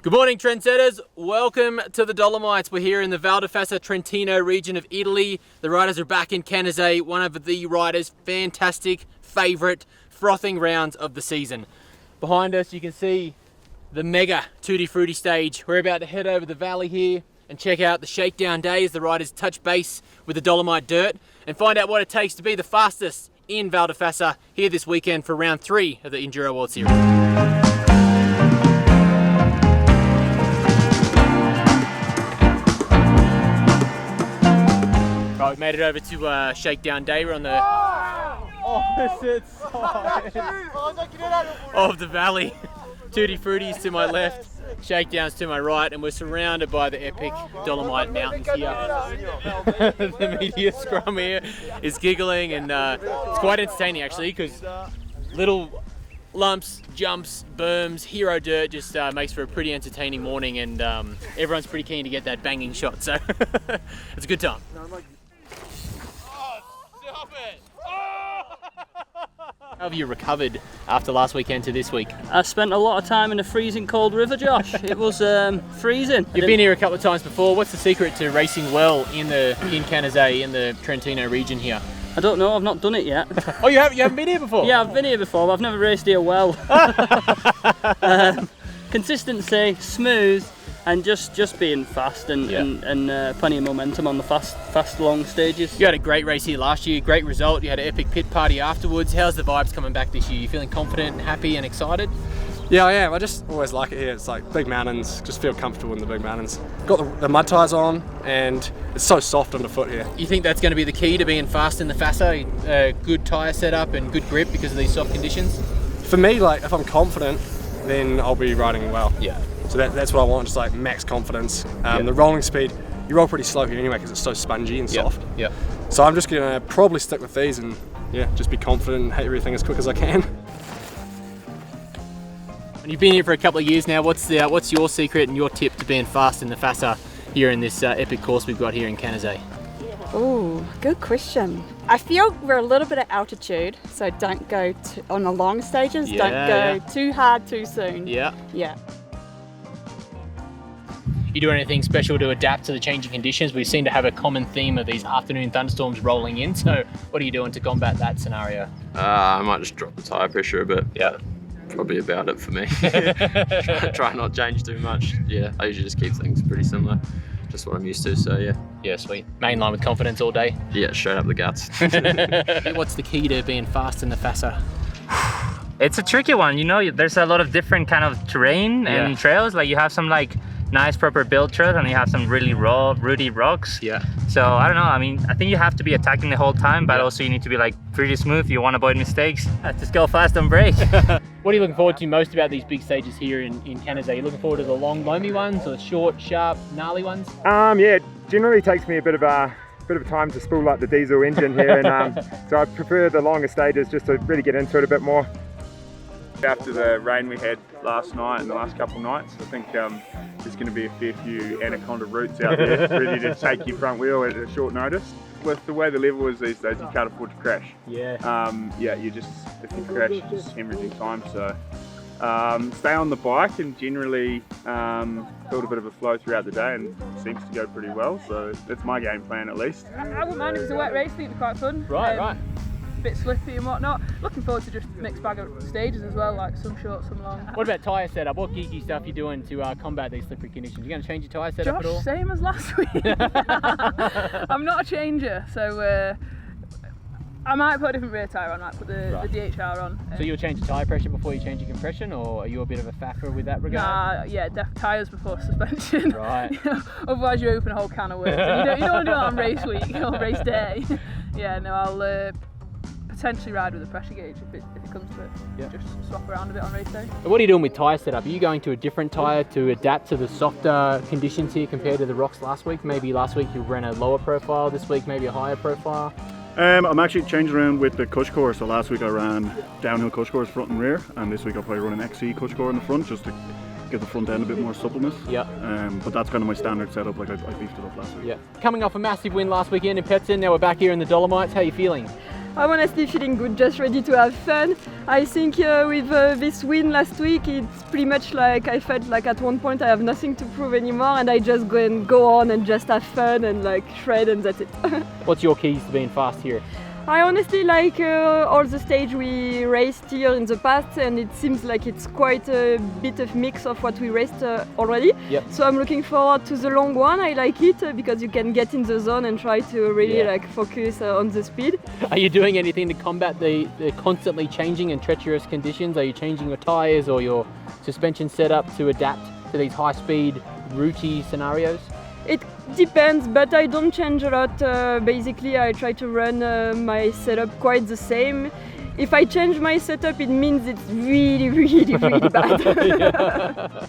Good morning, trendsetters. Welcome to the Dolomites. We're here in the Val Di Fassa, Trentino region of Italy. The riders are back in Canazei, one of the riders' fantastic, favourite, frothing rounds of the season. Behind us, you can see the mega Tutti Frutti stage. We're about to head over the valley here and check out the Shakedown day as the riders touch base with the Dolomite dirt and find out what it takes to be the fastest in Val Di Fassa here this weekend for round 3 of the Enduro World Series. Right, we've made it over to Shakedown day. We're on the opposite side of the valley. Tutti Frutti's to my left, Shakedown's to my right, and we're surrounded by the epic Dolomite mountains here. The media scrum here is giggling, and it's quite entertaining actually, because little lumps, jumps, berms, hero dirt just makes for a pretty entertaining morning, and everyone's pretty keen to get that banging shot, so it's a good time. How have you recovered after last weekend to this week? I spent a lot of time in a freezing cold river, Josh. It was freezing. You've been here a couple of times before. What's the secret to racing well in Canazei, in the Trentino region here? I don't know, I've not done it yet. Oh, you haven't been here before? Yeah, I've been here before, but I've never raced here well. Consistency, smooth, and just being fast and plenty of momentum on the fast long stages. You had a great race here last year, great result. You had an epic pit party afterwards. How's the vibes coming back this year? You feeling confident and happy and excited? Yeah, I am. I just always like it here. It's like big mountains, just feel comfortable in the big mountains. Got the mud tyres on, and it's so soft underfoot here. You think that's going to be the key to being fast in the Fassa? Good tyre setup and good grip because of these soft conditions? For me, like if I'm confident, then I'll be riding well. Yeah. So that's what I want, just like max confidence. The rolling speed, you roll pretty slow here anyway because it's so spongy and soft. Yeah. So I'm just gonna probably stick with these and just be confident and hit everything as quick as I can. And you've been here for a couple of years now. What's your secret and your tip to being fast in the Fassa here in this epic course we've got here in Canazei? Oh, good question. I feel we're a little bit at altitude, so don't go on the long stages. Don't go too hard too soon. Yeah. Yeah. You do anything special to adapt to the changing conditions? We seem to have a common theme of these afternoon thunderstorms rolling in. So what are you doing to combat that scenario? I might just drop the tyre pressure a bit. Yeah. Probably about it for me. Try not change too much. Yeah, I usually just keep things pretty similar. Just what I'm used to, so yeah. Yeah, sweet. Mainline with confidence all day? Yeah, straight up the guts. What's the key to being fast in the Fassa? It's a tricky one, you know, there's a lot of different kind of terrain and trails. Like you have some like nice proper build trails and you have some really raw, rooty rocks. Yeah. So I don't know, I mean, I think you have to be attacking the whole time, but also you need to be like pretty smooth. You want to avoid mistakes. Just go fast and brake. What are you looking forward to most about these big stages here in Canazei? Are you looking forward to the long, loamy ones or the short, sharp, gnarly ones? Yeah, it generally takes me a bit of time to spool up the diesel engine here, and so I prefer the longer stages just to really get into it a bit more. After the rain we had last night and the last couple of nights, I think there's going to be a fair few anaconda roots out there ready to take your front wheel at a short notice. With the way the level is these days, you can't afford to crash. Yeah. If you crash, you're just hemorrhaging time. So stay on the bike and generally build a bit of a flow throughout the day, and it seems to go pretty well. So that's my game plan at least. I wouldn't mind if it's a wet race. I think it'd be quite fun. Right. A bit slippy and whatnot. Looking forward to just mixed bag of stages as well, like some short, some long. What about tyre setup? What geeky stuff are you doing to combat these slippery conditions? You going to change your tyre setup at all? Same as last week. I'm not a changer, so I might put a different rear tyre on. I might put the DHR on. So you'll change the tyre pressure before you change your compression, or are you a bit of a faffer with that regard? Nah, yeah, tyres before suspension. Right. Otherwise you open a whole can of worms. And you don't want to do that on race week or race day. Yeah, no, I'll potentially ride with a pressure gauge if it comes to it. Yeah. Just swap around a bit on race day. What are you doing with tyre setup? Are you going to a different tyre to adapt to the softer conditions here compared to the rocks last week? Maybe last week you ran a lower profile, this week maybe a higher profile? I'm actually changing around with the cush core. So last week I ran downhill cush cores front and rear, and this week I'll probably run an XC cush core in the front just to give the front end a bit more suppleness. Yeah. But that's kind of my standard setup. Like I beefed it up last week. Yeah. Coming off a massive win last weekend in Petson, now we're back here in the Dolomites. How are you feeling? I'm honestly feeling good, just ready to have fun. I think with this win last week, it's pretty much like I felt like at one point I have nothing to prove anymore, and I just go on and just have fun and like shred, and that's it. What's your keys to being fast here? I honestly like all the stage we raced here in the past, and it seems like it's quite a bit of mix of what we raced already. Yep. So I'm looking forward to the long one. I like it because you can get in the zone and try to really like focus on the speed. Are you doing anything to combat the constantly changing and treacherous conditions? Are you changing your tyres or your suspension setup to adapt to these high-speed, rooty scenarios? It depends, but I don't change a lot. Basically, I try to run my setup quite the same. If I change my setup, it means it's really, really, really bad.